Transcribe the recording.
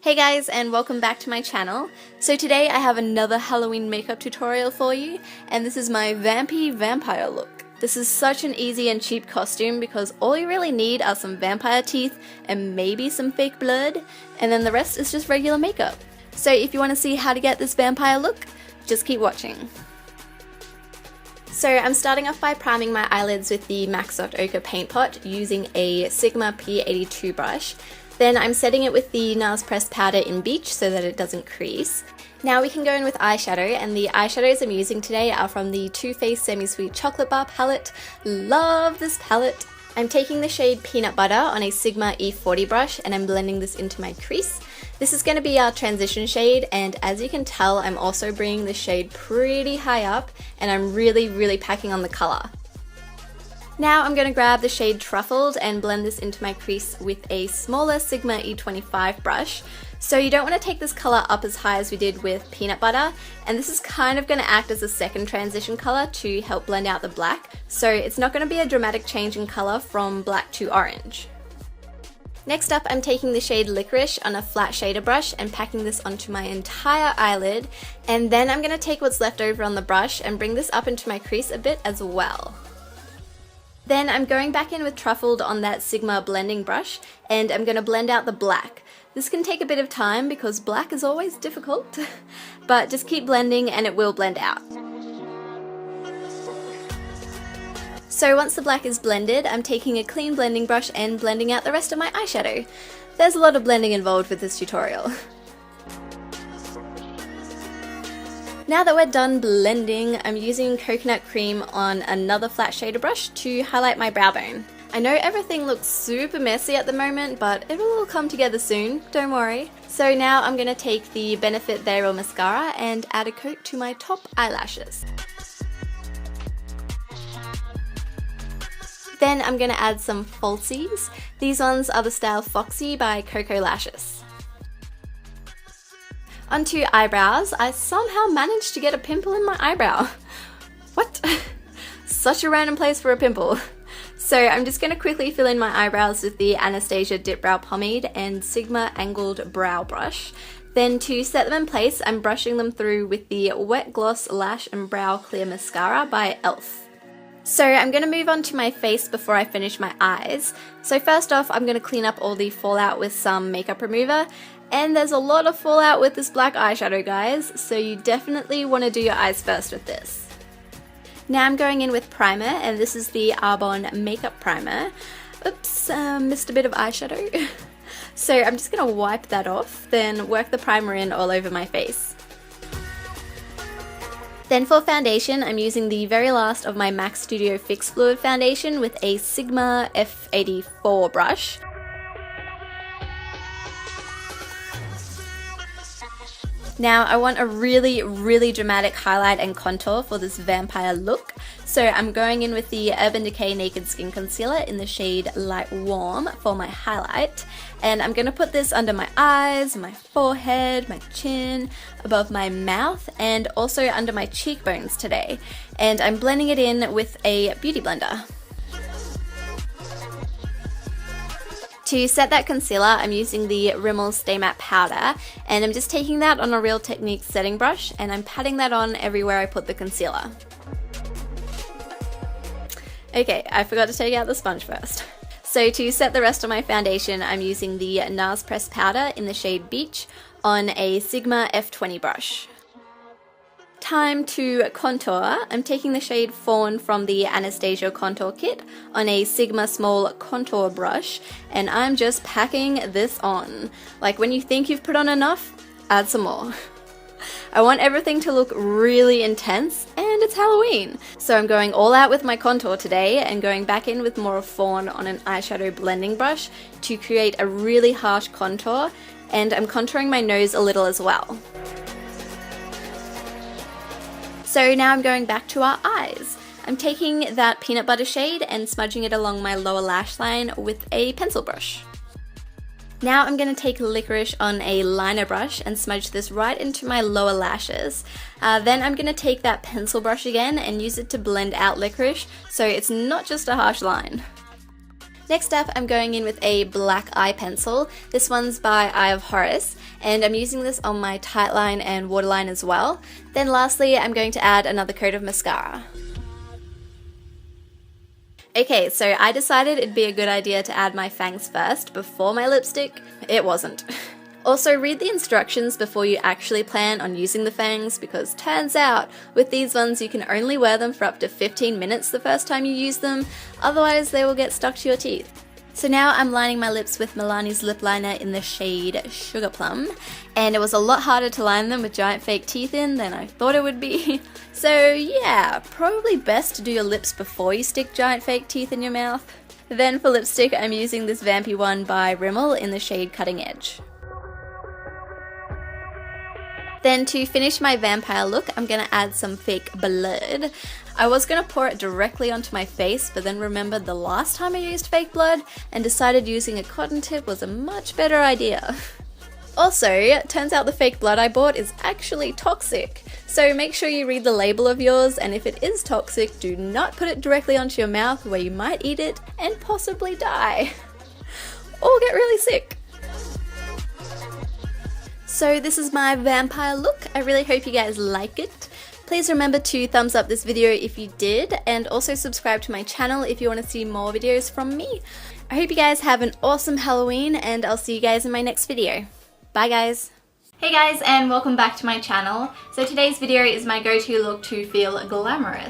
Hey guys, and welcome back to my channel. So today I have another Halloween makeup tutorial for you, and this is my vampy vampire look. This is such an easy and cheap costume because all you really need are some vampire teeth and maybe some fake blood, and then the rest is just regular makeup. So if you want to see how to get this vampire look, just keep watching. So I'm starting off by priming my eyelids with the MAC Soft Ochre paint pot using a Sigma P82 brush. Then I'm setting it with the NARS pressed powder in Beach so that it doesn't crease. Now we can go in with eyeshadow, and the eyeshadows I'm using today are from the Too Faced Semi-Sweet Chocolate Bar palette. Love this palette! I'm taking the shade Peanut Butter on a Sigma E40 brush and I'm blending this into my crease. This is going to be our transition shade, and as you can tell I'm also bringing the shade pretty high up and I'm really packing on the colour. Now I'm going to grab the shade Truffled and blend this into my crease with a smaller Sigma E25 brush. So you don't want to take this colour up as high as we did with Peanut Butter, and this is kind of going to act as a second transition colour to help blend out the black, so it's not going to be a dramatic change in colour from black to orange. Next up, I'm taking the shade Licorice on a flat shader brush and packing this onto my entire eyelid, and then I'm going to take what's left over on the brush and bring this up into my crease a bit as well. Then I'm going back in with Truffled on that Sigma blending brush and I'm going to blend out the black. This can take a bit of time because black is always difficult, but just keep blending and it will blend out. So once the black is blended, I'm taking a clean blending brush and blending out the rest of my eyeshadow. There's a lot of blending involved with this tutorial. Now that we're done blending, I'm using coconut cream on another flat shader brush to highlight my brow bone. I know everything looks super messy at the moment, but it will all come together soon, don't worry. So now I'm going to take the Benefit They Real mascara and add a coat to my top eyelashes. Then I'm going to add some falsies. These ones are the style Foxy by Coco Lashes. Onto eyebrows, I somehow managed to get a pimple in my eyebrow. What? Such a random place for a pimple. So I'm just going to quickly fill in my eyebrows with the Anastasia Dip Brow Pomade and Sigma Angled Brow Brush. Then to set them in place, I'm brushing them through with the Wet Gloss Lash and Brow Clear Mascara by e.l.f. So I'm going to move on to my face before I finish my eyes. So first off, I'm going to clean up all the fallout with some makeup remover. And there's a lot of fallout with this black eyeshadow, guys, so you definitely want to do your eyes first with this. Now I'm going in with primer, and this is the Arbonne Makeup Primer. Oops, missed a bit of eyeshadow. So I'm just going to wipe that off, then work the primer in all over my face. Then for foundation, I'm using the very last of my MAC Studio Fix Fluid Foundation with a Sigma F84 brush. Now I want a really dramatic highlight and contour for this vampire look, so I'm going in with the Urban Decay Naked Skin Concealer in the shade Light Warm for my highlight, and I'm going to put this under my eyes, my forehead, my chin, above my mouth, and also under my cheekbones today, and I'm blending it in with a beauty blender. To set that concealer, I'm using the Rimmel Stay Matte Powder, and I'm just taking that on a Real Techniques setting brush and I'm patting that on everywhere I put the concealer. Okay, I forgot to take out the sponge first. So to set the rest of my foundation, I'm using the NARS Pressed Powder in the shade Beach on a Sigma F20 brush. Time to contour. I'm taking the shade Fawn from the Anastasia Contour Kit on a Sigma Small Contour brush, and I'm just packing this on. Like when you think you've put on enough, add some more. I want everything to look really intense, and it's Halloween. So I'm going all out with my contour today and going back in with more Fawn on an eyeshadow blending brush to create a really harsh contour, and I'm contouring my nose a little as well. So now I'm going back to our eyes. I'm taking that peanut butter shade and smudging it along my lower lash line with a pencil brush. Now I'm going to take Licorice on a liner brush and smudge this right into my lower lashes. Then I'm going to take that pencil brush again and use it to blend out Licorice so it's not just a harsh line. Next up, I'm going in with a black eye pencil. This one's by Eye of Horus, and I'm using this on my tight line and waterline as well. Then lastly, I'm going to add another coat of mascara. Okay, so I decided it'd be a good idea to add my fangs first before my lipstick. It wasn't. Also, read the instructions before you actually plan on using the fangs, because turns out with these ones you can only wear them for up to 15 minutes the first time you use them, otherwise they will get stuck to your teeth. So now I'm lining my lips with Milani's lip liner in the shade Sugar Plum, and it was a lot harder to line them with giant fake teeth in than I thought it would be. So yeah, probably best to do your lips before you stick giant fake teeth in your mouth. Then for lipstick, I'm using this vampy one by Rimmel in the shade Cutting Edge. Then to finish my vampire look, I'm going to add some fake blood. I was going to pour it directly onto my face, but then remembered the last time I used fake blood and decided using a cotton tip was a much better idea. Also, it turns out the fake blood I bought is actually toxic. So make sure you read the label of yours, and if it is toxic, do not put it directly onto your mouth where you might eat it and possibly die. Or get really sick. So this is my vampire look. I really hope you guys like it. Please remember to thumbs up this video if you did, and also subscribe to my channel if you want to see more videos from me. I hope you guys have an awesome Halloween, and I'll see you guys in my next video. Bye guys! Hey guys, and welcome back to my channel. So today's video is my go-to look to feel glamorous.